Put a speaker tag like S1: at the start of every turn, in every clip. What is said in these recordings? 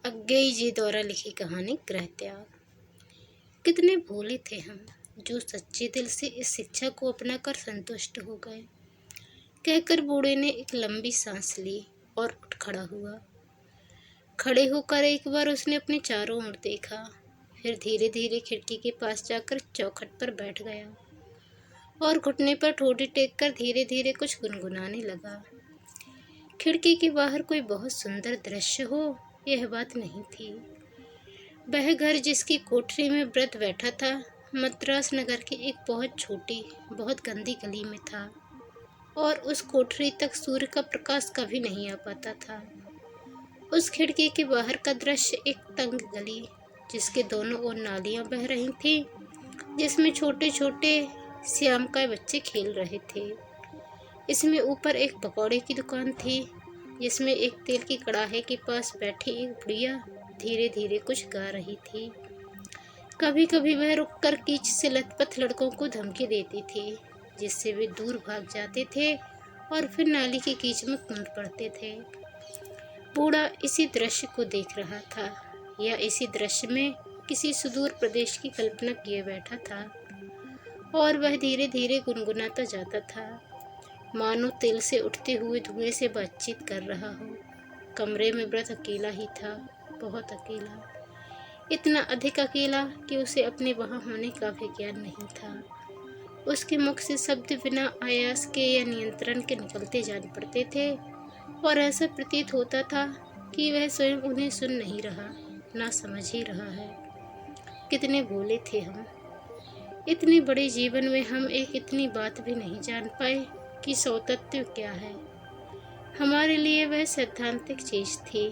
S1: अज्ञेय जी द्वारा लिखी कहानी गृह त्याग। कितने भोले थे हम जो सच्चे दिल से इस शिक्षा को अपनाकर संतुष्ट हो गए। कहकर बूढ़े ने एक लंबी सांस ली और उठ खड़ा हुआ। खड़े होकर एक बार उसने अपने चारों ओर देखा, फिर धीरे धीरे खिड़की के पास जाकर चौखट पर बैठ गया और घुटने पर ठोड़ी टेककर धीरे धीरे कुछ गुनगुनाने लगा। खिड़की के बाहर कोई बहुत सुंदर दृश्य हो, यह बात नहीं थी। वह घर जिसकी कोठरी में व्रत बैठा था, मद्रास नगर की एक बहुत छोटी, बहुत गंदी गली में था और उस कोठरी तक सूर्य का प्रकाश कभी नहीं आ पाता था। उस खिड़की के बाहर का दृश्य एक तंग गली, जिसके दोनों ओर नालियां बह रही थीं, जिसमें छोटे छोटे श्यामकाय बच्चे खेल रहे थे। इसमें ऊपर एक पकौड़े की दुकान थी, जिसमें एक तेल की कड़ाहे के पास बैठी एक बुढ़िया धीरे धीरे कुछ गा रही थी। कभी कभी वह रुककर कीच से लथपथ लड़कों को धमकी देती थी, जिससे वे दूर भाग जाते थे और फिर नाली की कीच में कूद पड़ते थे। बूढ़ा इसी दृश्य को देख रहा था, या इसी दृश्य में किसी सुदूर प्रदेश की कल्पना किए बैठा था, और वह धीरे धीरे गुनगुनाता जाता था, मानो तिल से उठते हुए धुएं से बातचीत कर रहा हो। कमरे में व्रत अकेला ही था, बहुत अकेला, इतना अधिक अकेला कि उसे अपने वहां होने का भी ज्ञान नहीं था। उसके मुख से शब्द बिना आयास के या नियंत्रण के निकलते जान पड़ते थे और ऐसा प्रतीत होता था कि वह स्वयं उन्हें सुन नहीं रहा, ना समझ ही रहा है। कितने भोले थे हम। इतने बड़े जीवन में हम एक इतनी बात भी नहीं जान पाए कि सौतत्व क्या है। हमारे लिए वह सैद्धांतिक चीज थी,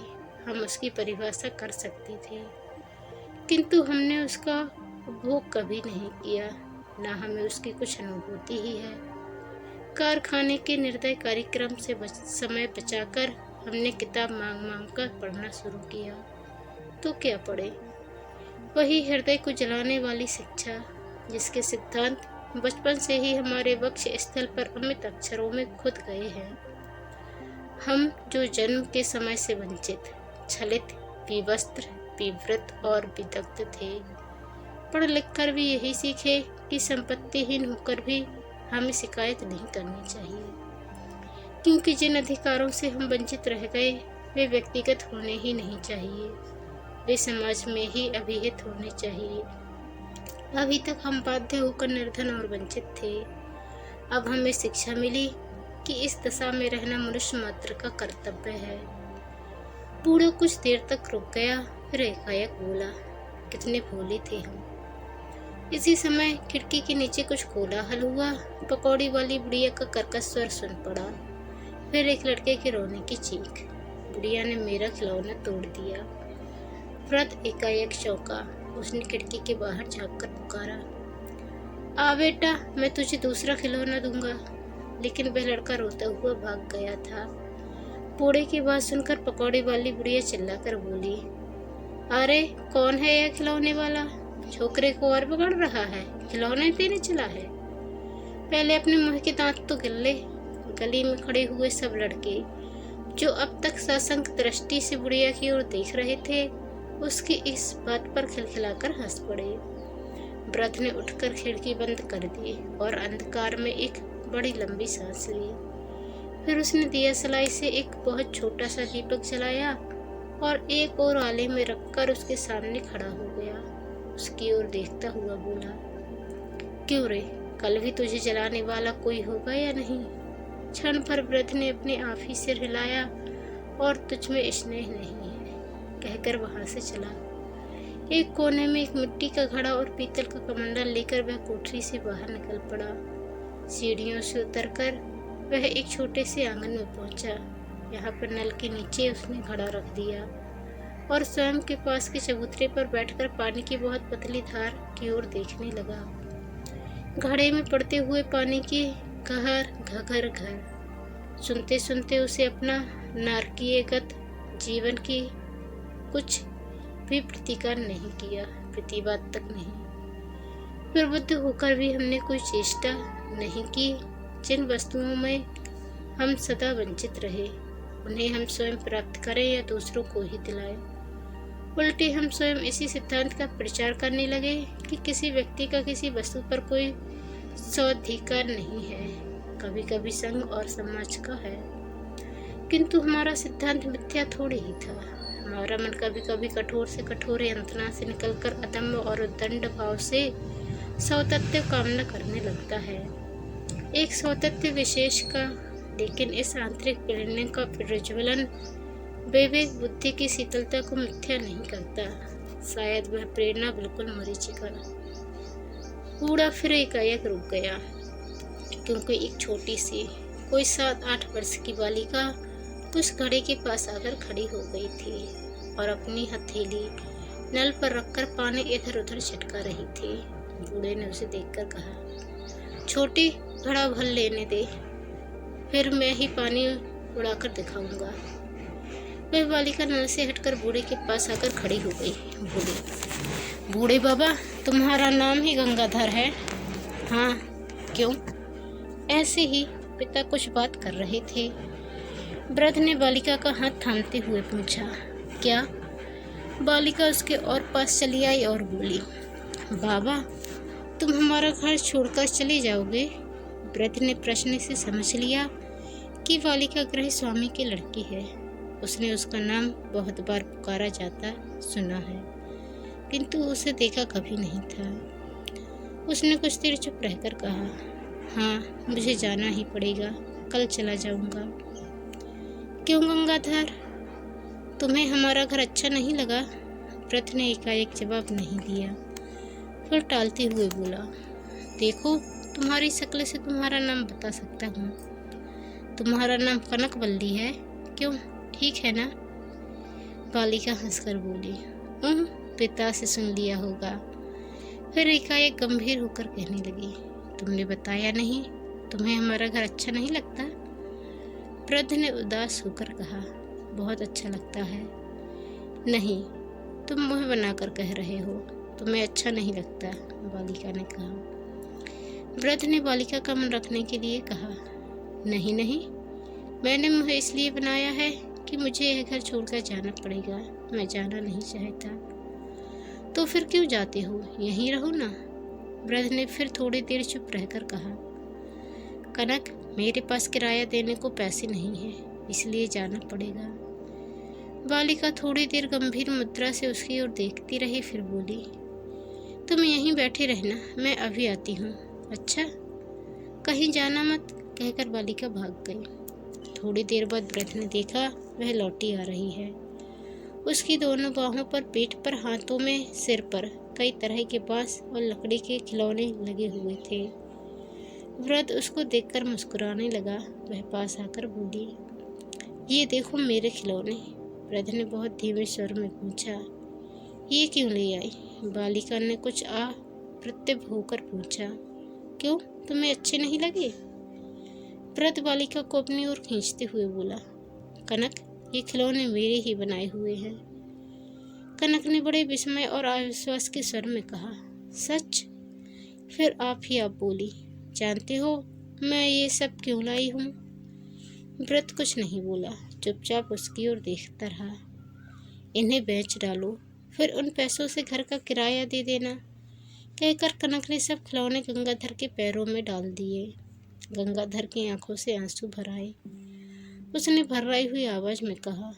S1: हम उसकी परिभाषा कर सकते थे, किंतु हमने उसका उपभोग कभी नहीं किया, ना हमें उसकी कुछ अनुभूति ही है। कारखाने के निर्दय कार्यक्रम से समय बचाकर हमने किताब मांग मांग कर पढ़ना शुरू किया, तो क्या पढ़े? वही हृदय को जलाने वाली शिक्षा, जिसके सिद्धांत बचपन से ही हमारे वक्ष स्थल पर अमित अक्षरों में खुद गए हैं। हम जो जन्म के समय से वंचित, छलित, विवस्त्र, विवृत और विदग्ध थे, पढ़ लिख कर भी यही सीखे कि संपत्तिहीन होकर भी हमें शिकायत नहीं करनी चाहिए, क्योंकि जिन अधिकारों से हम वंचित रह गए वे व्यक्तिगत होने ही नहीं चाहिए, वे समाज में ही अभिहित होने चाहिए। अभी तक हम बाध्य होकर निर्धन और वंचित थे। अब हमें शिक्षा मिली कि इस दशा में रहना मनुष्य मात्र का कर्तव्य है। बूढ़ा कुछ देर तक रुक गया, फिर एकाएक बोला, कितने भोले थे हम। इसी समय खिड़की के नीचे कुछ कोलाहल हुआ। पकौड़ी वाली बुढ़िया का कर्कश स्वर सुन पड़ा, फिर एक लड़के के रोने की चीख। बुढ़िया ने मेरा खिलौना तोड़ दिया। व्रत एकाएक चौंका। उसने खिड़की के बाहर झांककर पुकारा, आ बेटा, मैं तुझे दूसरा खिलौना दूंगा। लेकिन वह लड़का रोता हुआ भाग गया था। बूढ़े की बात सुनकर पकौड़ी वाली बुढ़िया चिल्लाकर बोली, अरे कौन है यह खिलौने वाला? छोकरे को और बिगड़ रहा है, खिलौने देने चला है। पहले अपने मुंह के दांत तो गिन ले। गली में खड़े हुए सब लड़के, जो अब तक सशंक दृष्टि से बुढ़िया की ओर देख रहे थे, उसकी इस बात पर खिलखिलाकर हंस पड़े। व्रत ने उठकर खिड़की बंद कर दी और अंधकार में एक बड़ी लंबी सांस ली। फिर उसने दिया सलाई से एक बहुत छोटा सा दीपक जलाया और एक और आले में रखकर उसके सामने खड़ा हो गया। उसकी ओर देखता हुआ बोला, क्यों रे, कल भी तुझे जलाने वाला कोई होगा या नहीं? क्षण भर व्रत ने अपने आप ही सिर हिलाया और तुझ में स्नेह नहीं है कहकर वहां से चला। एक कोने में एक मिट्टी का घड़ा और पीतल का कमंडल लेकर वह कोठरी से बाहर निकल पड़ा। सीढ़ियों से उतरकर वह एक छोटे से आंगन में पहुंचा। यहाँ पर नल के नीचे उसने घड़ा रख दिया और स्वयं के पास के चबूतरे पर बैठकर पानी की बहुत पतली धार की ओर देखने लगा। घड़े में पड़ते हुए पानी की कहर घघर घर सुनते सुनते उसे अपना नारकीयगत जीवन की कुछ भी प्रतिकार नहीं किया, प्रतिवाद तक नहीं। फिर बुद्ध होकर भी हमने कोई चेष्टा नहीं की जिन वस्तुओं में हम सदा वंचित रहे, उन्हें हम स्वयं प्राप्त करें या दूसरों को ही दिलाएं। उल्टे हम स्वयं इसी सिद्धांत का प्रचार करने लगे कि किसी व्यक्ति का किसी वस्तु पर कोई स्वाधिकार नहीं है, कभी कभी संघ और समाज का है। किंतु हमारा सिद्धांत मिथ्या थोड़ी ही था। हमारा मन कभी कभी कठोर से कठोर यंत्रणा से निकलकर अदम्य और उद्दंड भाव से स्वातंत्र्य कामना करने लगता है, एक स्वातंत्र्य विशेष का। लेकिन इस आंतरिक प्रेरणा का प्रज्वलन विवेक बुद्धि की शीतलता को मिथ्या नहीं करता। शायद वह प्रेरणा बिल्कुल मरीचिका। कूड़ा फिर एकाएक रुक गया, क्योंकि एक छोटी सी कोई 7-8 वर्ष की बालिका कुछ घड़े के पास आकर खड़ी हो गई थी और अपनी हथेली नल पर रखकर पानी इधर उधर छिटका रही थी। बूढ़े ने उसे देखकर कहा, छोटी, घड़ा भर लेने दे, फिर मैं ही पानी उड़ाकर दिखाऊंगा। वह बालिका नल से हटकर बूढ़े के पास आकर खड़ी हो गई। बूढ़े बाबा, तुम्हारा नाम ही गंगाधर है? हाँ। क्यों? ऐसे ही। पिता कुछ बात कर रहे थे। वृद्ध ने बालिका का हाथ थामते हुए पूछा, क्या? बालिका उसके और पास चली आई और बोली, बाबा, तुम हमारा घर छोड़कर चले जाओगे? वृद्ध ने प्रश्न से समझ लिया कि बालिका गृह स्वामी की लड़की है। उसने उसका नाम बहुत बार पुकारा जाता सुना है, किंतु उसे देखा कभी नहीं था। उसने कुछ देर चुप रहकर कहा, हाँ, मुझे जाना ही पड़ेगा, कल चला जाऊंगा। क्यों गंगाधर, तुम्हें हमारा घर अच्छा नहीं लगा? वृद्ध ने एकाएक जवाब नहीं दिया, फिर टालते हुए बोला, देखो, तुम्हारी शक्ल से तुम्हारा नाम बता सकता हूँ। तुम्हारा नाम कनकवल्ली है, क्यों, ठीक है ना? बालिका हंसकर बोली, पिता से सुन लिया होगा। फिर एकाएक गंभीर होकर कहने लगी, तुमने बताया नहीं, तुम्हें हमारा घर अच्छा नहीं लगता? वृद्ध ने उदास होकर कहा, बहुत अच्छा लगता है। नहीं, तुम मुँह बनाकर कह रहे हो, तुम्हें अच्छा नहीं लगता, बालिका ने कहा। वृद्ध ने बालिका का मन रखने के लिए कहा, नहीं नहीं, मैंने मुँह इसलिए बनाया है कि मुझे यह घर छोड़कर जाना पड़ेगा। मैं जाना नहीं चाहता। तो फिर क्यों जाते हो? यहीं रहो ना। वृद्ध ने फिर थोड़ी देर चुप रहकर कहा, कनक, मेरे पास किराया देने को पैसे नहीं है, इसलिए जाना पड़ेगा। बालिका थोड़ी देर गंभीर मुद्रा से उसकी ओर देखती रही, फिर बोली, तुम यहीं बैठे रहना, मैं अभी आती हूँ। अच्छा, कहीं जाना मत, कहकर बालिका भाग गई। थोड़ी देर बाद वृद्ध ने देखा वह लौटी आ रही है। उसकी दोनों बाहों पर, पीठ पर, हाथों में, सिर पर कई तरह के बांस और लकड़ी के खिलौने लगे हुए थे। वृद्ध उसको देखकर मुस्कुराने लगा। वह पास आकर बोली, ये देखो मेरे खिलौने। वृद्ध ने बहुत धीमे स्वर में पूछा, ये क्यों ले आई? बालिका ने कुछ अप्रतिभ होकर पूछा, क्यों, तुम्हें अच्छे नहीं लगे? वृद्ध बालिका को अपनी ओर खींचते हुए बोला, कनक, ये खिलौने मेरे ही बनाए हुए हैं। कनक ने बड़े विस्मय और अविश्वास के स्वर में कहा, सच? फिर आप बोली, जानते हो मैं ये सब क्यों लाई हूँ? वृद्ध कुछ नहीं बोला, चुपचाप उसकी ओर देखता रहा। इन्हें बेच डालो, फिर उन पैसों से घर का किराया दे देना, कहकर कनक ने सब खिलौने गंगाधर के पैरों में डाल दिए। गंगाधर की आंखों से आंसू भर आए। उसने भर्राई हुई आवाज में कहा,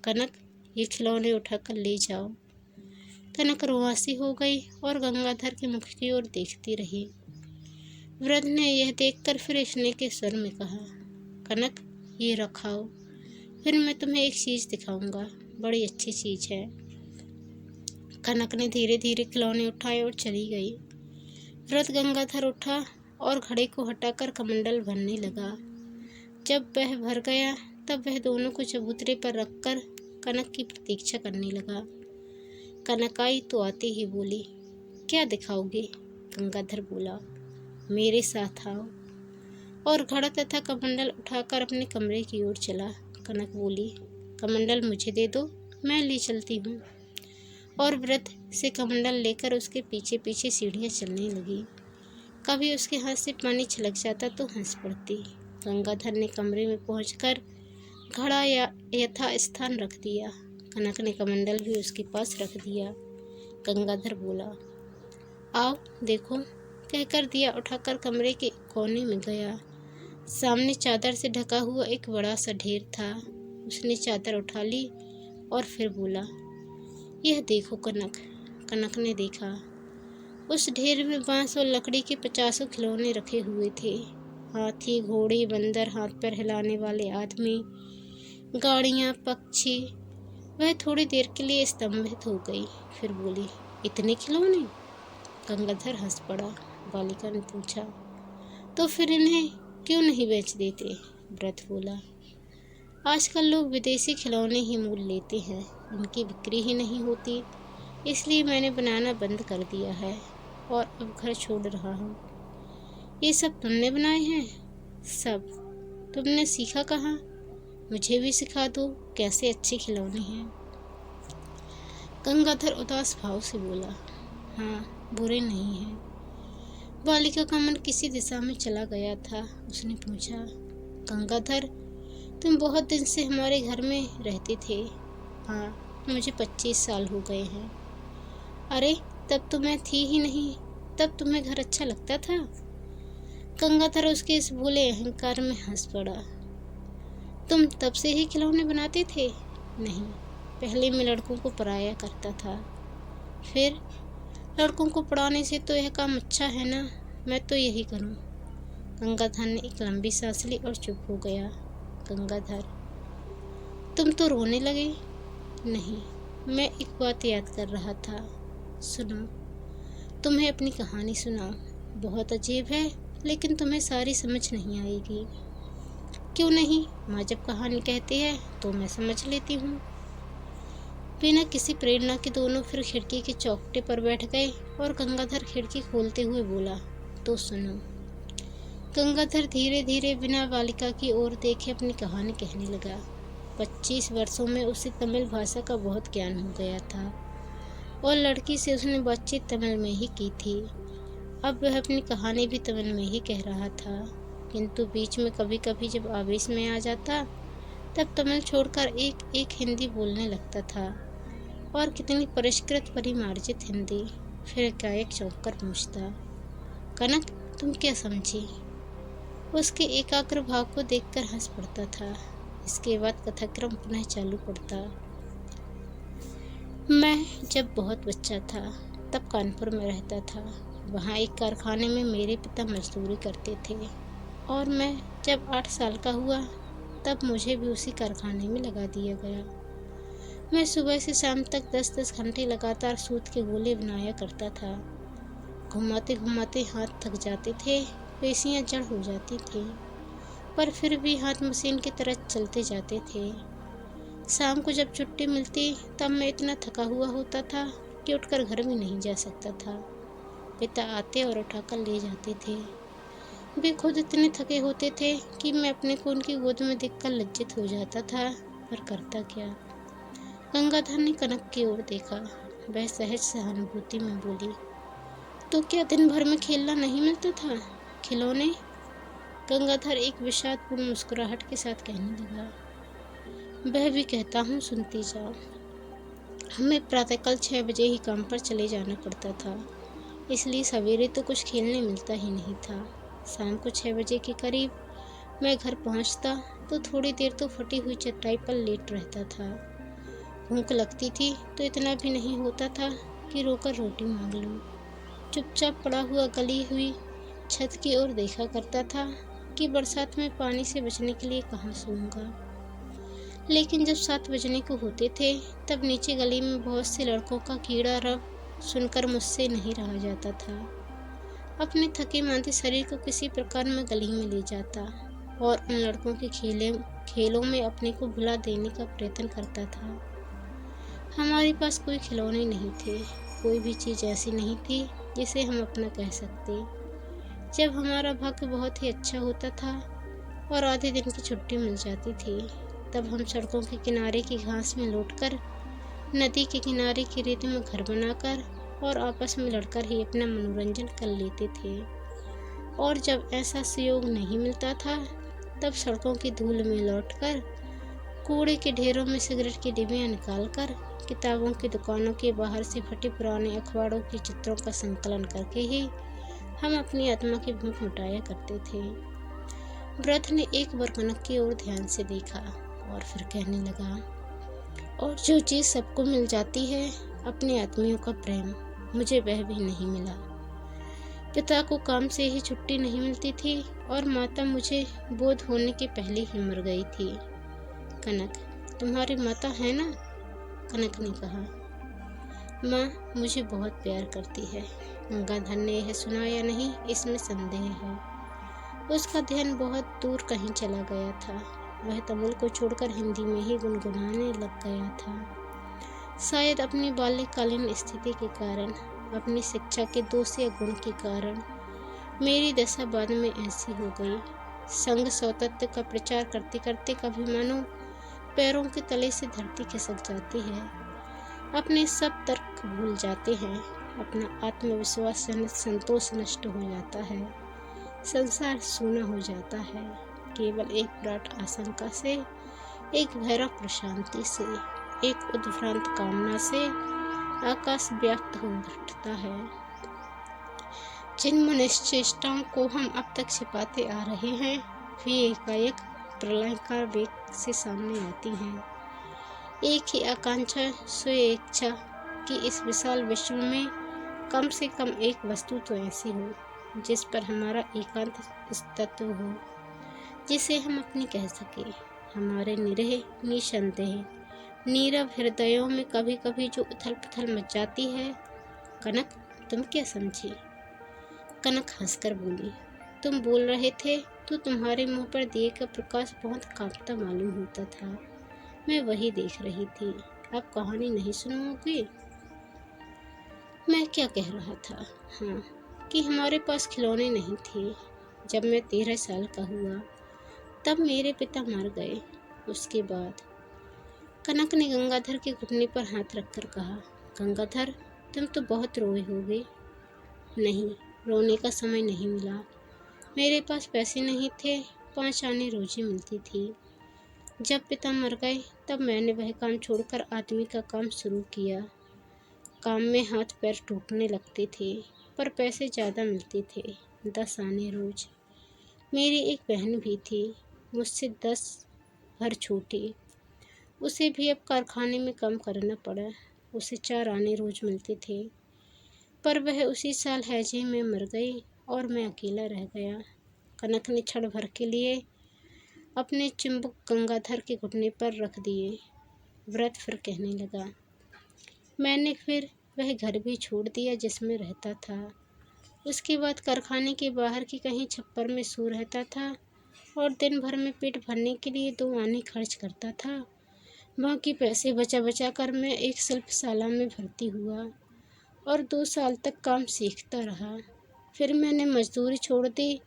S1: कनक, ये खिलौने उठाकर ले जाओ। कनक रुआसी हो गई और गंगाधर के मुख की ओर देखती रही। वृद्ध ने यह देखकर फिर स्नेह के स्वर में कहा, कनक, ये रखाओ, फिर मैं तुम्हें एक चीज़ दिखाऊंगा, बड़ी अच्छी चीज़ है। कनक ने धीरे धीरे खिलौने उठाए और चली गई। वृद्ध गंगाधर उठा और घड़े को हटाकर कमंडल भरने लगा। जब वह भर गया तब वह दोनों को चबूतरे पर रखकर कनक की प्रतीक्षा करने लगा। कनक आई तो आते ही बोली, क्या दिखाओगे? गंगाधर बोला, मेरे साथ आओ, और घड़ा तथा कमंडल उठाकर अपने कमरे की ओर चला। कनक बोली, कमंडल मुझे दे दो, मैं ले चलती हूँ। और वृद्ध से कमंडल लेकर उसके पीछे पीछे सीढ़ियाँ चलने लगी। कभी उसके हाथ से पानी छलक जाता तो हंस पड़ती। गंगाधर ने कमरे में पहुंचकर घड़ा यथा स्थान रख दिया। कनक ने कमंडल भी उसके पास रख दिया। गंगाधर बोला, आओ देखो, कहकर दिया उठाकर कमरे के कोने में गया। सामने चादर से ढका हुआ एक बड़ा सा ढेर था। उसने चादर उठा ली और फिर बोला, यह देखो कनक। कनक ने देखा। उस ढेर में बांस और लकड़ी के 50 खिलौने रखे हुए थे। हाथी, घोड़े, बंदर, हाथ पैर हिलाने वाले आदमी, गाड़ियाँ, पक्षी। वह थोड़ी देर के लिए स्तंभित हो गई, फिर बोली, इतने खिलौने? गंगाधर हंस पड़ा। बालिका ने पूछा, तो फिर इन्हें क्यों नहीं बेच देते? व्रत बोला, आजकल लोग विदेशी खिलौने ही मोल लेते हैं, इनकी बिक्री ही नहीं होती, इसलिए मैंने बनाना बंद कर दिया है और अब घर छोड़ रहा हूँ। ये सब तुमने बनाए हैं? सब। तुमने सीखा कहाँ? मुझे भी सिखा दो कैसे अच्छे खिलौने हैं। गंगाधर उदास भाव से बोला, हाँ, बुरे नहीं हैं। बालिका का मन किसी दिशा में चला गया था। उसने पूछा, गंगाधर, तुम बहुत दिन से हमारे घर में रहते थे? हाँ, मुझे 25 साल हो गए हैं। अरे, तब तो मैं थी ही नहीं, तब तुम्हें घर अच्छा लगता था? गंगाधर उसके इस भोले अहंकार में हंस पड़ा। तुम तब से ही खिलौने बनाते थे? नहीं, पहले मैं लड़कों को पढ़ाया करता था। फिर लड़कों को पढ़ाने से तो यह काम अच्छा है ना, मैं तो यही करूं। गंगाधर ने एक लंबी सांस ली और चुप हो गया। गंगाधर, तुम तो रोने लगे। नहीं, मैं एक बात याद कर रहा था। सुनो, तुम्हें अपनी कहानी सुनाओ। बहुत अजीब है, लेकिन तुम्हें सारी समझ नहीं आएगी। क्यों नहीं? माँ जब कहानी कहती है तो मैं समझ लेती हूँ। बिना किसी प्रेरणा के दोनों फिर खिड़की के चौखटे पर बैठ गए और गंगाधर खिड़की खोलते हुए बोला, तो सुनो। गंगाधर धीरे धीरे बिना बालिका की ओर देखे अपनी कहानी कहने लगा। 25 वर्षों में उसे तमिल भाषा का बहुत ज्ञान हो गया था और लड़की से उसने बातचीत तमिल में ही की थी। अब वह अपनी कहानी भी तमिल में ही कह रहा था, किंतु बीच में कभी कभी जब आवेश में आ जाता तब तमिल छोड़कर एक एक हिंदी बोलने लगता था, और कितनी परिष्कृत परिमार्जित हिंदी। फिर एकाएक चौंक कर पूछता, कनक, तुम क्या समझी? उसके एकाग्र भाव को देखकर हंस पड़ता था। इसके बाद कथाक्रम पुनः चालू पड़ता। मैं जब बहुत बच्चा था तब कानपुर में रहता था। वहाँ एक कारखाने में मेरे पिता मजदूरी करते थे और मैं जब 8 साल का हुआ तब मुझे भी उसी कारखाने में लगा दिया गया। मैं सुबह से शाम तक 10-10 घंटे लगातार सूत के गोले बनाया करता था। घुमाते घुमाते हाथ थक जाते थे, पेशियां जड़ हो जाती थी, पर फिर भी हाथ मशीन की तरह चलते जाते थे। शाम को जब छुट्टी मिलती तब मैं इतना थका हुआ होता था कि उठकर घर भी नहीं जा सकता था। पिता आते और उठाकर ले जाते थे। वे खुद इतने थके होते थे कि मैं अपने को उनकी गोद में देखकर लज्जित हो जाता था, पर करता क्या। गंगाधर ने कनक की ओर देखा। वह सहज सहानुभूति में बोली, तो क्या दिन भर में खेलना नहीं मिलता था? खिलौने? गंगाधर एक विषादपूर्ण मुस्कुराहट के साथ कहने लगा, वह भी कहता हूँ, सुनती जाओ। हमें प्रातःकाल 6 बजे ही काम पर चले जाना पड़ता था, इसलिए सवेरे तो कुछ खेलने मिलता ही नहीं था। शाम को 6 बजे के करीब मैं घर पहुँचता तो थोड़ी देर तो फटी हुई चटाई पर लेट रहता था। भूख लगती थी तो इतना भी नहीं होता था कि रोकर रोटी मांग लूं। चुपचाप पड़ा हुआ गली हुई छत की ओर देखा करता था कि बरसात में पानी से बचने के लिए कहाँ सोऊंगा। लेकिन जब 7 बजने को होते थे तब नीचे गली में बहुत से लड़कों का कीड़ा रब सुनकर मुझसे नहीं रहा जाता था। अपने थके मांदे शरीर को किसी प्रकार मैं गली में ले जाता और उन लड़कों के खेलों में अपने को भुला देने का प्रयत्न करता था। हमारे पास कोई खिलौने नहीं थे, कोई भी चीज़ ऐसी नहीं थी जिसे हम अपना कह सकते। जब हमारा भाग्य बहुत ही अच्छा होता था और आधे दिन की छुट्टी मिल जाती थी तब हम सड़कों के किनारे की घास में लौटकर, नदी के किनारे की रेत में घर बनाकर और आपस में लड़कर ही अपना मनोरंजन कर लेते थे। और जब ऐसा सुयोग नहीं मिलता था तब सड़कों की धूल में लौटकर कूड़े के ढेरों में सिगरेट की डिब्बियाँ निकालकर, किताबों की दुकानों के बाहर से फटे पुराने अखबारों के चित्रों का संकलन करके ही हम अपनी आत्मा की भूख मिटाया करते थे। वृद्ध ने एक बार कनक की ओर ध्यान से देखा और फिर कहने लगा, और जो चीज़ सबको मिल जाती है, अपने आत्मियों का प्रेम, मुझे वह भी नहीं मिला। पिता को काम से ही छुट्टी नहीं मिलती थी और माता मुझे बोध होने के पहले ही मर गई थी। कनक, तुम्हारी माता है ना? कनक ने कहा। माँ मुझे बहुत प्यार करती है। गंगाधर ने यह सुना या नहीं, इसमें संदेह है। उसका ध्यान बहुत दूर कहीं चला गया था। वह तमिल को छोड़कर हिंदी में ही गुनगुनाने लग गया था। शायद अपनी बाल्यकालीन स्थिति के कारण, अपनी शिक्षा के दोष या गुण के कारण मेरी दशा बाद में ऐसी हो गई। संघ सौतत्व का प्रचार करते करते कभी मानो पैरों के तले से धरती खिसक जाती है। अपने सब तर्क भूल जाते हैं। अपना आत्मविश्वास जनित संतोष नष्ट हो जाता है। संसार सूना हो जाता है। केवल एक विराट आशंका से, एक भैरव प्रशांति से, एक उद्भ्रांत कामना से आकाश व्याप्त हो उठता है। जिन मनुष्यचेष्टाओं को हम अब तक छिपाते आ रहे हैं, वे एकाएक प्रलयकार वेग से सामने आती हैं। एक ही आकांक्षा, स्व इच्छा कि इस विशाल विश्व में कम से कम एक वस्तु तो ऐसी हो जिस पर हमारा एकांत अस्तित्व हो, जिसे हम अपनी कह सके। हमारे निरह, निसंदेह, नीरव हृदयों में कभी कभी जो उथल पुथल मच जाती है। कनक, तुम क्या समझी? कनक हंसकर बोली, तुम बोल रहे थे तो तुम्हारे मुंह पर दिए का प्रकाश बहुत कांपता मालूम होता था। मैं वही देख रही थी। अब कहानी नहीं सुनाओगे? मैं क्या कह रहा था? हाँ, कि हमारे पास खिलौने नहीं थे। जब मैं 13 साल का हुआ तब मेरे पिता मर गए। उसके बाद कनक ने गंगाधर के घुटने पर हाथ रखकर कहा, गंगाधर, तुम तो बहुत रोए होगे। नहीं, रोने का समय नहीं मिला। मेरे पास पैसे नहीं थे। 5 आने रोजी मिलती थी। जब पिता मर गए तब मैंने वह काम छोड़कर आदमी का काम शुरू किया। काम में हाथ पैर टूटने लगते थे, पर पैसे ज़्यादा मिलते थे। 10 आने रोज। मेरी एक बहन भी थी, मुझसे 10 भर छोटी। उसे भी अब कारखाने में काम करना पड़ा। उसे 4 आने रोज मिलते थे, पर वह उसी साल हैजे में मर गई और मैं अकेला रह गया। कनक ने क्षण भर के लिए अपने चुंबक गंगाधर के घुटने पर रख दिए। व्रत फिर कहने लगा, मैंने फिर वह घर भी छोड़ दिया जिसमें रहता था। उसके बाद कारखाने के बाहर की कहीं छप्पर में सो रहता था और दिन भर में पेट भरने के लिए 2 आने खर्च करता था। बाकी पैसे बचा बचा कर मैं एक शिल्पशाला में भर्ती हुआ और 2 साल तक काम सीखता रहा। फिर मैंने मजदूरी छोड़ दी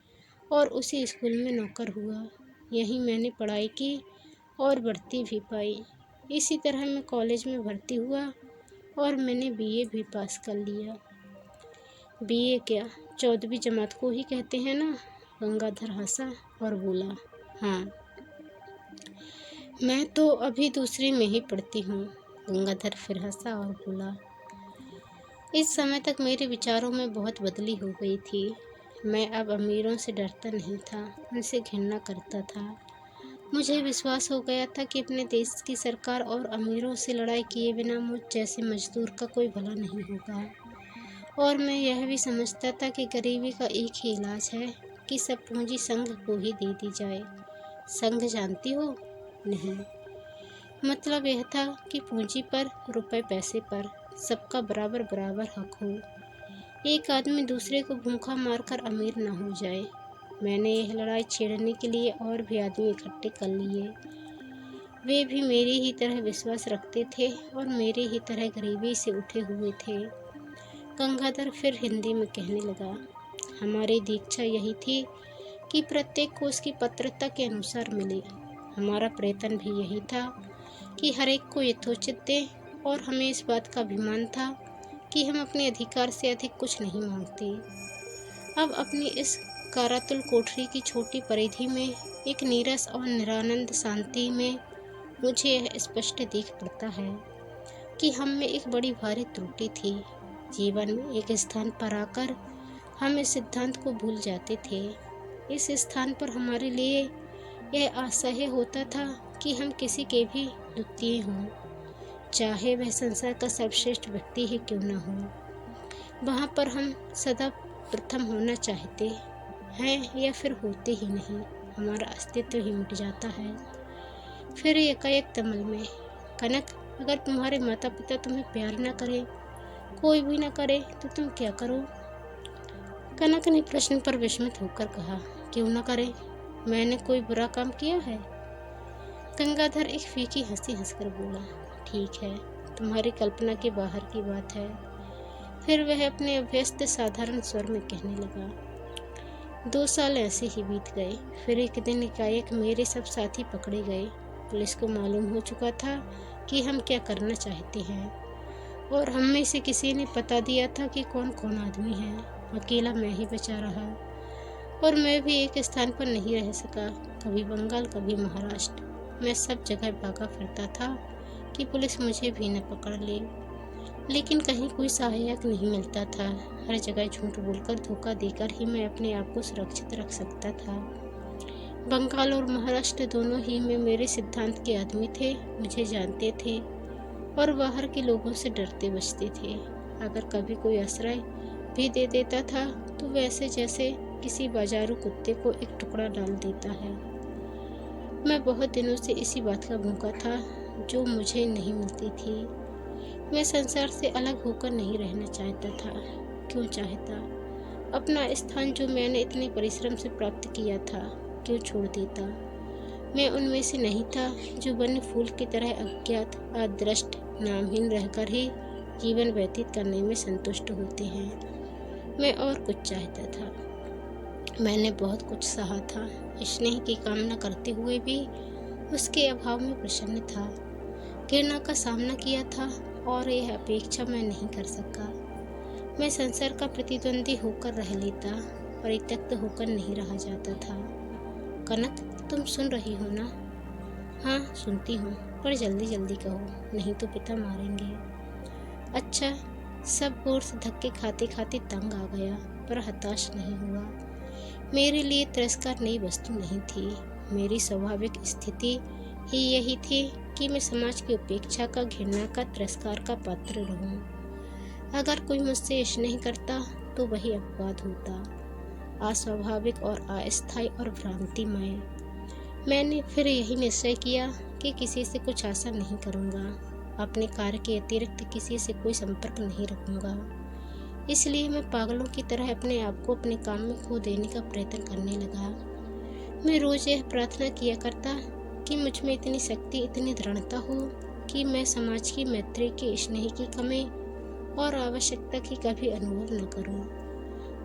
S1: और उसी स्कूल में नौकर हुआ। यहीं मैंने पढ़ाई की और बढ़ती भी पाई। इसी तरह मैं कॉलेज में भर्ती हुआ और मैंने बीए भी पास कर लिया। बीए क्या, 14वीं जमात को ही कहते हैं ना? गंगाधर हंसा और बोला, हाँ, मैं तो अभी दूसरी में ही पढ़ती हूँ। गंगाधर फिर हंसा और बोला, इस समय तक मेरे विचारों में बहुत बदली हो गई थी। मैं अब अमीरों से डरता नहीं था, उनसे घृणा करता था। मुझे विश्वास हो गया था कि अपने देश की सरकार और अमीरों से लड़ाई किए बिना मुझ जैसे मजदूर का कोई भला नहीं होगा। और मैं यह भी समझता था कि गरीबी का एक ही इलाज है कि सब पूंजी संघ को ही दे दी जाए। संघ जानती हो? नहीं। मतलब यह था कि पूंजी पर, रुपए पैसे पर सबका बराबर बराबर हक हो। एक आदमी दूसरे को भूखा मारकर अमीर न हो जाए। मैंने यह लड़ाई छेड़ने के लिए और भी आदमी इकट्ठे कर लिए। वे भी मेरी ही तरह विश्वास रखते थे और मेरी ही तरह गरीबी से उठे हुए थे। गंगाधर फिर हिंदी में कहने लगा, हमारी दीक्षा यही थी कि प्रत्येक को उसकी पात्रता के अनुसार मिले। हमारा प्रयत्न भी यही था कि हर एक को यथोचित दे और हमें इस बात का अभिमान था कि हम अपने अधिकार से अधिक कुछ नहीं मांगते। अब अपनी इस कारातुल कोठरी की छोटी परिधि में, एक नीरस और निरानंद शांति में मुझे यह स्पष्ट दिख पड़ता है कि हम में एक बड़ी भारी त्रुटि थी। जीवन में एक स्थान पर आकर हम इस सिद्धांत को भूल जाते थे। इस स्थान पर हमारे लिए यह असह्य होता था कि हम किसी के भी द्वितीय हों, चाहे वह संसार का सर्वश्रेष्ठ व्यक्ति ही क्यों न हो। वहाँ पर हम सदा प्रथम होना चाहते हैं या फिर होते ही नहीं, हमारा अस्तित्व ही मिट जाता है। फिर एकाएक तमिल में, कनक, अगर तुम्हारे माता पिता तुम्हें प्यार न करें, कोई भी न करे, तो तुम क्या करो? कनक ने प्रश्न पर विस्मित होकर कहा, क्यों न करे? मैंने कोई बुरा काम किया है? गंगाधर एक फीकी हंसी हंसकर बोला, ठीक है, तुम्हारी कल्पना के बाहर की बात है। फिर वह अपने अभ्यस्त साधारण स्वर में कहने लगा, 2 साल ऐसे ही बीत गए। फिर एक दिन एकाएक मेरे सब साथी पकड़े गए। पुलिस को मालूम हो चुका था कि हम क्या करना चाहते हैं और हम में से किसी ने बता दिया था कि कौन कौन आदमी है। अकेला मैं ही बचा रहा और मैं भी एक स्थान पर नहीं रह सका, कभी बंगाल कभी महाराष्ट्र। मैं सब जगह भागा फिरता था कि पुलिस मुझे भी न पकड़ ले, लेकिन कहीं कोई सहायक नहीं मिलता था। हर जगह झूठ बोलकर, धोखा देकर ही मैं अपने आप को सुरक्षित रख सकता था। बंगाल और महाराष्ट्र दोनों ही में मेरे सिद्धांत के आदमी थे, मुझे जानते थे और बाहर के लोगों से डरते बचते थे। अगर कभी कोई आश्रय भी दे देता था तो वैसे जैसे किसी बाजारू कुत्ते को एक टुकड़ा डाल देता है। मैं बहुत दिनों से इसी बात का भूखा था जो मुझे नहीं मिलती थी। मैं संसार से अलग होकर नहीं रहना चाहता था। क्यों चाहता? अपना स्थान जो मैंने इतने परिश्रम से प्राप्त किया था, क्यों छोड़ देता? मैं उनमें से नहीं था जो वन्य फूल की तरह अज्ञात, अदृष्ट, नामहीन रहकर ही जीवन व्यतीत करने में संतुष्ट होते हैं। मैं और कुछ चाहता था। मैंने बहुत कुछ सहा था, स्नेह की कामना करते हुए भी उसके अभाव में प्रसन्न था। घृणा का सामना किया था और यह अपेक्षा मैं नहीं कर सका। मैं संसार का प्रतिद्वंदी होकर रह लेता, परित्यक्त होकर नहीं रहा जाता था। कनक, तुम सुन रही हो ना? हाँ, सुनती हूँ, पर जल्दी जल्दी कहो, नहीं तो पिता मारेंगे। अच्छा। सब ओर से धक्के खाते खाते तंग आ गया, पर हताश नहीं हुआ। मेरे लिए तिरस्कार नई वस्तु नहीं थी। मेरी स्वाभाविक स्थिति ही यही थी कि मैं समाज की उपेक्षा का, घृणा का, तिरस्कार का पात्र रहूं। अगर कोई मुझसे स्नेह करता तो वही अपवाद होता, अस्वाभाविक और अस्थायी और भ्रांतिमय। मैंने फिर यही निश्चय किया कि किसी से कुछ आशा नहीं करूंगा, अपने कार्य के अतिरिक्त किसी से कोई संपर्क नहीं रखूंगा। इसलिए मैं पागलों की तरह अपने आप को अपने काम में खो देने का प्रयत्न करने लगा। मैं रोज यह प्रार्थना किया करता कि मुझ में इतनी शक्ति, इतनी दृढ़ता हो कि मैं समाज की, मैत्री की, स्नेह की कमी और आवश्यकता की कभी अनुभव न करूं।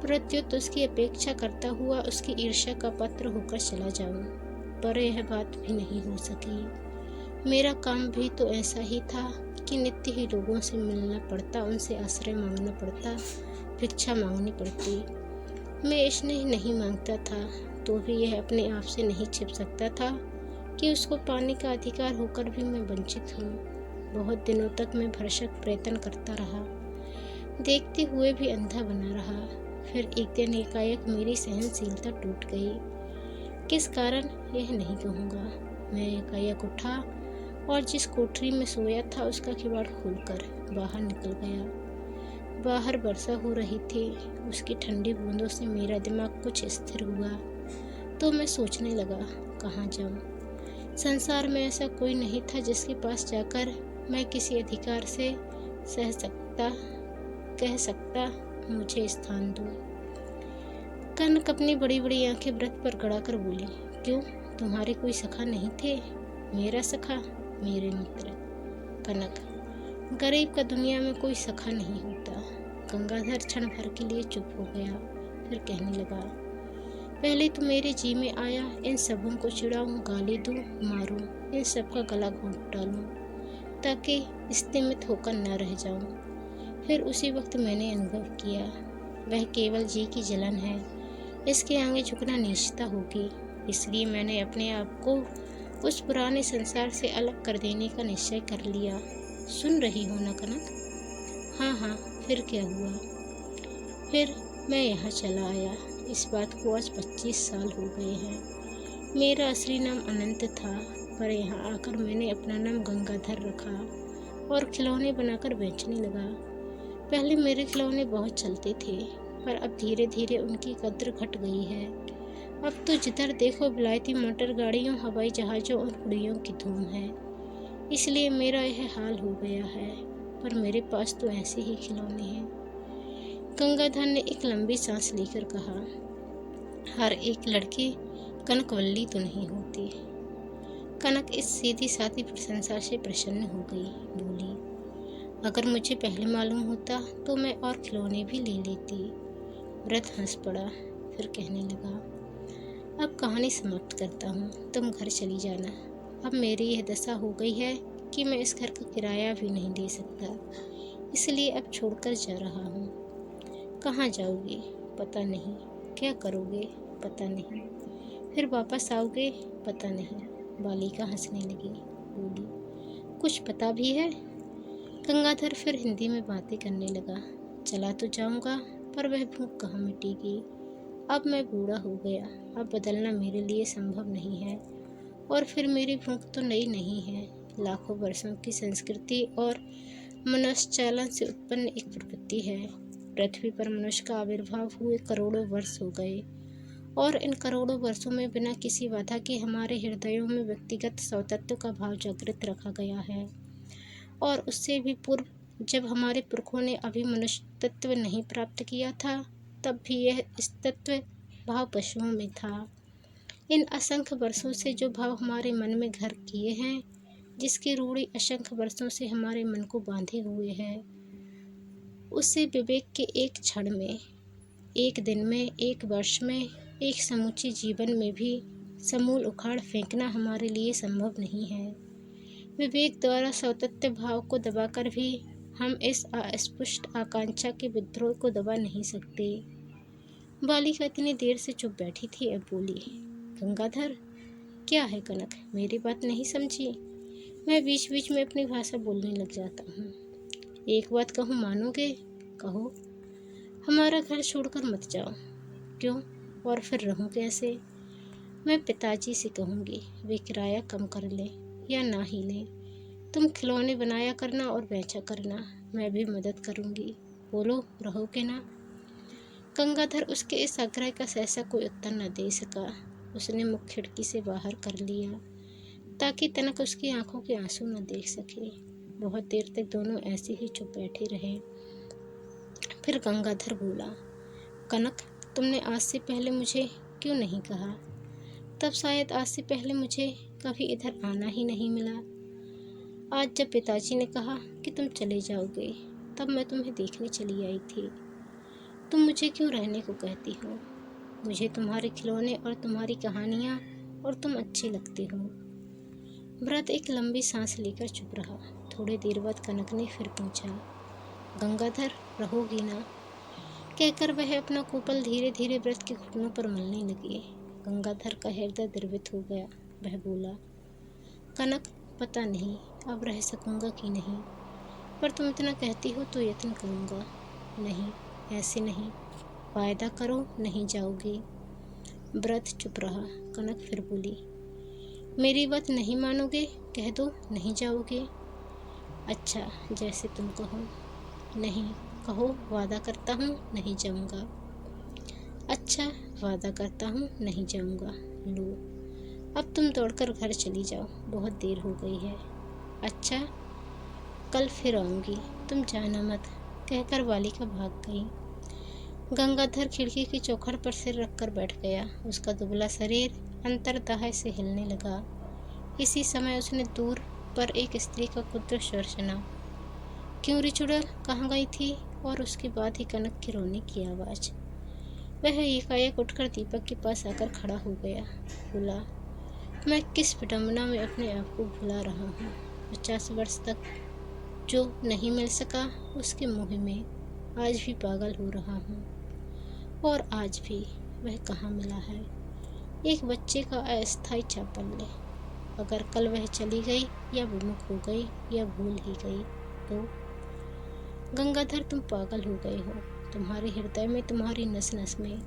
S1: प्रत्युत उसकी अपेक्षा करता हुआ उसकी ईर्ष्या का पात्र होकर चला जाऊं, पर यह बात भी नहीं हो सकी। मेरा काम भी तो ऐसा ही था कि नित्य ही लोगों से मिलना पड़ता, उनसे आश्रय मांगना पड़ता, भिक्षा मांगनी पड़ती। मैं स्नेह नहीं मांगता था तो भी यह अपने आप से नहीं छिप सकता था कि उसको पाने का अधिकार होकर भी मैं वंचित हूँ। बहुत दिनों तक मैं भरसक प्रयत्न करता रहा, देखते हुए भी अंधा बना रहा। फिर एक दिन एकाएक मेरी सहनशीलता टूट गई। किस कारण यह नहीं कहूँगा। मैं एकाएक उठा और जिस कोठरी में सोया था उसका किवाड़ खोलकर बाहर निकल गया। बाहर वर्षा हो रही थी। उसकी ठंडी बूंदों से मेरा दिमाग कुछ स्थिर हुआ तो मैं सोचने लगा, कहाँ जाऊँ। संसार में ऐसा कोई नहीं था जिसके पास जाकर मैं किसी अधिकार से कह सकता मुझे स्थान दो। कनक अपनी बड़ी बड़ी आंखें व्रत पर गड़ाकर बोली, क्यों, तुम्हारे कोई सखा नहीं थे? मेरा सखा? मेरे मित्र। कनक, गरीब का दुनिया में कोई सखा नहीं होता। गंगाधर क्षण भर के लिए चुप हो गया, फिर कहने लगा, पहले तो मेरे जी में आया इन सबों को चिढ़ाऊं, गाली दूं, मारूं, इन सब का गला घोंट डालूं ताकि स्तिमित होकर न रह जाऊं। फिर उसी वक्त मैंने अनुभव किया, वह केवल जी की जलन है, इसके आगे झुकना नीचता होगी। इसलिए मैंने अपने आप को उस पुराने संसार से अलग कर देने का निश्चय कर लिया। सुन रही हो ना कनक? हाँ हाँ, फिर क्या हुआ? फिर मैं यहाँ चला आया। इस बात को आज 25 साल हो गए हैं। मेरा असली नाम अनंत था, पर यहाँ आकर मैंने अपना नाम गंगाधर रखा और खिलौने बनाकर बेचने लगा। पहले मेरे खिलौने बहुत चलते थे, पर अब धीरे धीरे उनकी कद्र घट गई है। अब तो जिधर देखो विलायती मोटर गाड़ियों, हवाई जहाज़ों और उड़ियों की धूम है। इसलिए मेरा यह हाल हो गया है, पर मेरे पास तो ऐसे ही खिलौने हैं। गंगाधर ने एक लंबी सांस लेकर कहा, हर एक लड़की कनकवल्ली तो नहीं होती। कनक इस सीधी सादी प्रशंसा से प्रसन्न हो गई। बोली, अगर मुझे पहले मालूम होता तो मैं और खिलौने भी ले लेती। व्रत हंस पड़ा, फिर कहने लगा, अब कहानी समाप्त करता हूँ, तुम घर चली जाना। अब मेरी यह दशा हो गई है कि मैं इस घर का किराया भी नहीं दे सकता, इसलिए अब छोड़कर जा रहा हूँ। कहाँ जाओगे? पता नहीं। क्या करोगे? पता नहीं। फिर वापस आओगे? पता नहीं। बालिका हंसने लगी। बोली, कुछ पता भी है? गंगाधर फिर हिंदी में बातें करने लगा। चला तो जाऊंगा, पर वह भूख कहाँ मिटेगी। अब मैं बूढ़ा हो गया, अब बदलना मेरे लिए संभव नहीं है। और फिर मेरी भूख तो नई नहीं है, लाखों वर्षों की संस्कृति और मनुष्य चालन से उत्पन्न एक प्रवृत्ति है। पृथ्वी पर मनुष्य का आविर्भाव हुए करोड़ों वर्ष हो गए, और इन करोड़ों वर्षों में बिना किसी बाधा के हमारे हृदयों में व्यक्तिगत स्वतंत्र का भाव जागृत रखा गया है। और उससे भी पूर्व, जब हमारे पुरखों ने अभी मनुष्य तत्व नहीं प्राप्त किया था, तब भी यह इस तत्व भाव पशुओं में था। इन असंख्य वर्षों से जो भाव हमारे मन में घर किए हैं, जिसकी रूढ़ी असंख्य वर्षों से हमारे मन को बांधे हुए है, उससे विवेक के एक क्षण में, एक दिन में, एक वर्ष में, एक समूचे जीवन में भी समूल उखाड़ फेंकना हमारे लिए संभव नहीं है। विवेक द्वारा स्वतंत्र भाव को दबाकर भी हम इस अस्पष्ट आकांक्षा के विद्रोह को दबा नहीं सकते। बालिका इतनी देर से चुप बैठी थी, अब बोली, गंगाधर, क्या है कनक, मेरी बात नहीं समझी? मैं बीच बीच में अपनी भाषा बोलने लग जाता हूँ। एक बात कहूँ, मानोगे? कहो। हमारा घर छोड़कर मत जाओ। क्यों? और फिर रहूँ कैसे? मैं पिताजी से कहूँगी, वे किराया कम कर लें या ना ही लें। तुम खिलौने बनाया करना और बेचा करना, मैं भी मदद करूँगी। बोलो, रहोगे ना? गंगाधर उसके इस आग्रह का सहसा कोई उत्तर न दे सका। उसने मुख खिड़की से बाहर कर लिया ताकि तनक उसकी आंखों के आंसू न देख सके। बहुत देर तक दोनों ऐसे ही चुप बैठे रहे। फिर गंगाधर बोला, कनक, तुमने आज से पहले मुझे क्यों नहीं कहा? तब शायद आज से पहले मुझे कभी इधर आना ही नहीं मिला। आज जब पिताजी ने कहा कि तुम चले जाओगे, तब मैं तुम्हें देखने चली आई थी। तुम मुझे क्यों रहने को कहती हो? मुझे तुम्हारे खिलौने और तुम्हारी कहानियाँ और तुम अच्छी लगती हो। भरत एक लंबी सांस लेकर चुप रहा। थोड़ी देर बाद कनक ने फिर पूछा, गंगाधर, रहोगी ना? कहकर वह अपना कोपल धीरे धीरे व्रत के घुटनों पर मलने लगी। गंगाधर का हृदय द्रवित हो गया। वह बोला, कनक, पता नहीं अब रह सकूंगा कि नहीं, पर तुम इतना कहती हो तो यत्न करूंगा। नहीं, ऐसे नहीं, वायदा करो नहीं जाओगी। व्रत चुप रहा। कनक फिर बोली, मेरी बात नहीं मानोगे? कह दो नहीं जाओगे। अच्छा, जैसे तुम कहो। नहीं, कहो, वादा करता हूँ नहीं जाऊँगा। अच्छा, वादा करता हूँ नहीं जाऊँगा। लो, अब तुम दौड़कर घर चली जाओ, बहुत देर हो गई है। अच्छा, कल फिर आऊँगी, तुम जाना मत, कहकर बालिका भाग गई। गंगाधर खिड़की की चौखट पर सिर रखकर बैठ गया। उसका दुबला शरीर अंतर्दाह से हिलने लगा। इसी समय उसने दूर पर एक स्त्री का कुत्र स्वर सुना। क्यों रे चुड़ैल, कहाँ गई थी? और उसके बाद ही कनक के रोने की आवाज़। वह एकाएक उठकर दीपक के पास आकर खड़ा हो गया। बोला, मैं किस विडंबना में अपने आप को भुला रहा हूँ। 50 वर्ष तक जो नहीं मिल सका, उसके मोह में आज भी पागल हो रहा हूँ। और आज भी वह कहाँ मिला है? एक बच्चे का अस्थायी चापल्य, अगर कल वह चली गई या विमुख हो गई या भूल ही गई तो? गंगाधर, तुम पागल हो गए हो। तुम्हारे हृदय में, तुम्हारी नस नस में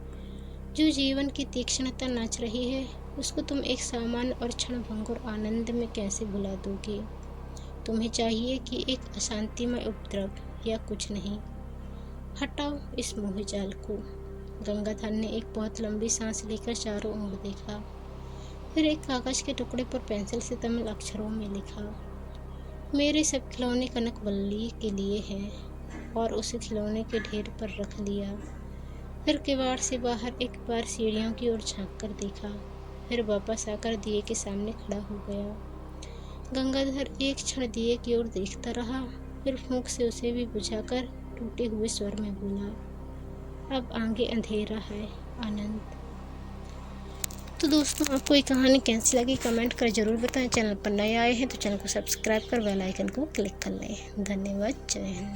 S1: जो जीवन की तीक्ष्णता नाच रही है, उसको तुम एक सामान्य और क्षणभंगुर आनंद में कैसे भुला दोगे? तुम्हें चाहिए कि एक अशांतिमय उपद्रव या कुछ नहीं। हटाओ इस मोह जाल को। गंगाधर ने एक बहुत लंबी सांस लेकर चारों ओर देखा, फिर एक कागज के टुकड़े पर पेंसिल से तमिल अक्षरों में लिखा, मेरे सब खिलौने कनकवल्ली के लिए हैं, और उसे खिलौने के ढेर पर रख लिया। फिर किवाड़ से बाहर एक बार सीढ़ियों की ओर झांक कर देखा, फिर वापस आकर दिए के सामने खड़ा हो गया। गंगाधर एक क्षण दिए की ओर देखता रहा, फिर फूंक से उसे भी बुझाकर टूटे हुए स्वर में बोला, अब आगे अंधेरा है आनंद। तो दोस्तों, आपको ये कहानी कैसी लगी कमेंट कर ज़रूर बताएं। चैनल पर नए आए हैं तो चैनल को सब्सक्राइब कर बेल आइकन को क्लिक कर लें। धन्यवाद। जय हिंद।